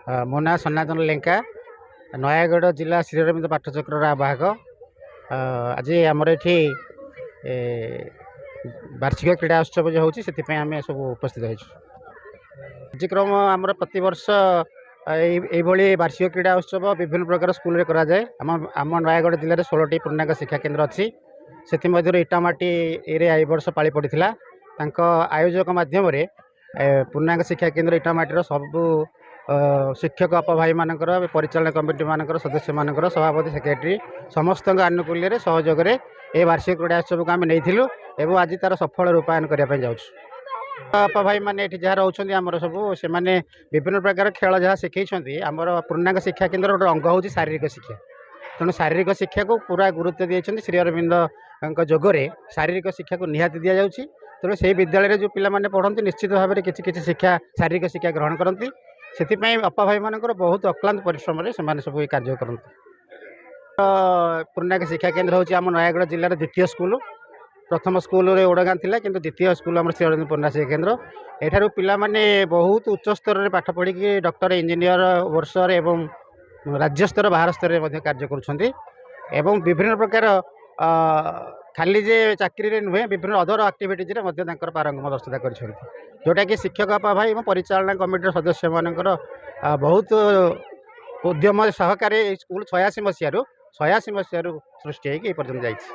ମୋ ନାଁ ସନାତନ ଲେଙ୍କା, ନୟାଗଡ଼ ଜିଲ୍ଲା ଶ୍ରୀଅରବିନ୍ଦ ପାଠଚକ୍ରର ଆବାହକ। ଆଜି ଆମର ଏଠି ବାର୍ଷିକ କ୍ରୀଡ଼ା ଉତ୍ସବ ଯେଉଁ ହେଉଛି ସେଥିପାଇଁ ଆମେ ସବୁ ଉପସ୍ଥିତ ହେଇଛୁ। କାର୍ଯ୍ୟକ୍ରମ ଆମର ପ୍ରତିବର୍ଷ এইଭଳି ବାର୍ଷିକ କ୍ରୀଡ଼ା ଉତ୍ସବ ବିଭିନ୍ନ ପ୍ରକାର ସ୍କୁଲରେ କରାଯାଏ। ଆମ ନୟାଗଡ଼ ଜିଲ୍ଲାରେ 16ଟି ପୂର୍ଣ୍ଣାଙ୍ଗ ଶିକ୍ଷା କେନ୍ଦ୍ର ଅଛି। ସେଥିମଧ୍ୟରୁ ଇଟାମାଟିରେ ଏହି ବର୍ଷ ପାଳି ପଡ଼ିଥିଲା। ତାଙ୍କ ଆୟୋଜକ ମାଧ୍ୟମରେ ପୂର୍ଣ୍ଣାଙ୍ଗ ଶିକ୍ଷା କେନ୍ଦ୍ର ଇଟାମାଟିର ସବୁ ଶିକ୍ଷକ ଅପଭାଇମାନଙ୍କର, ପରିଚାଳନା କମିଟି ମାନଙ୍କର, ସଦସ୍ୟମାନଙ୍କର, ସଭାପତି, ସେକ୍ରେଟାରୀ ସମସ୍ତଙ୍କ ଆନୁକୂଲ୍ୟରେ ସହଯୋଗରେ ଏହି ବାର୍ଷିକ କ୍ରୀଡ଼ା ଉତ୍ସବକୁ ଆମେ ନେଇଥିଲୁ ଏବଂ ଆଜି ତାର ସଫଳ ରୂପାୟନ କରିବା ପାଇଁ ଯାଉଛୁ। ଅପଭାଇମାନେ ଏଠି ଯାହା ରହୁଛନ୍ତି ଆମର ସବୁ, ସେମାନେ ବିଭିନ୍ନ ପ୍ରକାର ଖେଳ ଯାହା ଶିଖେଇଛନ୍ତି। ଆମର ପୂର୍ଣ୍ଣାଙ୍ଗ ଶିକ୍ଷା କେନ୍ଦ୍ର ଗୋଟେ ଅଙ୍ଗ ହେଉଛି ଶାରୀରିକ ଶିକ୍ଷା। ତେଣୁ ଶାରୀରିକ ଶିକ୍ଷାକୁ ପୁରା ଗୁରୁତ୍ୱ ଦେଇଛନ୍ତି। ଶ୍ରୀଅରବିନ୍ଦଙ୍କ ଯୋଗରେ ଶାରୀରିକ ଶିକ୍ଷାକୁ ନିହାତି ଦିଆଯାଉଛି। ତେଣୁ ସେହି ବିଦ୍ୟାଳୟରେ ଯେଉଁ ପିଲାମାନେ ପଢ଼ନ୍ତି ନିଶ୍ଚିତ ଭାବରେ କିଛି କିଛି ଶିକ୍ଷା, ଶାରୀରିକ ଶିକ୍ଷା ଗ୍ରହଣ କରନ୍ତି। ସେଥିପାଇଁ ଅପାଭାଇମାନଙ୍କର ବହୁତ ଅକ୍ଲାନ୍ତ ପରିଶ୍ରମରେ ସେମାନେ ସବୁ ଏ କାର୍ଯ୍ୟ କରନ୍ତି। ପୂର୍ଣ୍ଣାଙ୍ଗ ଶିକ୍ଷା କେନ୍ଦ୍ର ହେଉଛି ଆମ ନୟାଗଡ଼ ଜିଲ୍ଲାର ଦ୍ୱିତୀୟ ସ୍କୁଲ। ପ୍ରଥମ ସ୍କୁଲରେ ଓଡ଼ଗାଁ ଥିଲା, କିନ୍ତୁ ଦ୍ୱିତୀୟ ସ୍କୁଲ ଆମର ଶ୍ରୀଅରବିନ୍ଦ ପୂର୍ଣ୍ଣାଙ୍ଗ ଶିକ୍ଷା କେନ୍ଦ୍ର। ଏଠାରୁ ପିଲାମାନେ ବହୁତ ଉଚ୍ଚ ସ୍ତରରେ ପାଠ ପଢ଼ିକି ଡକ୍ଟର, ଇଞ୍ଜିନିୟର, ବର୍ଷର ଏବଂ ରାଜ୍ୟସ୍ତର, ବାହାର ସ୍ତରରେ ମଧ୍ୟ କାର୍ଯ୍ୟ କରୁଛନ୍ତି। ଏବଂ ବିଭିନ୍ନ ପ୍ରକାର ଖାଲି ଯେ ଚାକିରିରେ ନୁହେଁ, ବିଭିନ୍ନ ଅଦର ଆକ୍ଟିଭିଟିଜରେ ମଧ୍ୟ ତାଙ୍କର ପାରଙ୍ଗମ ଦକ୍ଷତା କରିଛନ୍ତି, ଯେଉଁଟାକି ଶିକ୍ଷକ ଅପଭାଇ ଏବଂ ପରିଚାଳନା କମିଟିର ସଦସ୍ୟମାନଙ୍କର ବହୁତ ଉଦ୍ୟମ ସହକାରେ ଏହି ସ୍କୁଲ 86 ମସିହାରୁ ସୃଷ୍ଟି ହୋଇକି ଏ ପର୍ଯ୍ୟନ୍ତ ଯାଇଛି।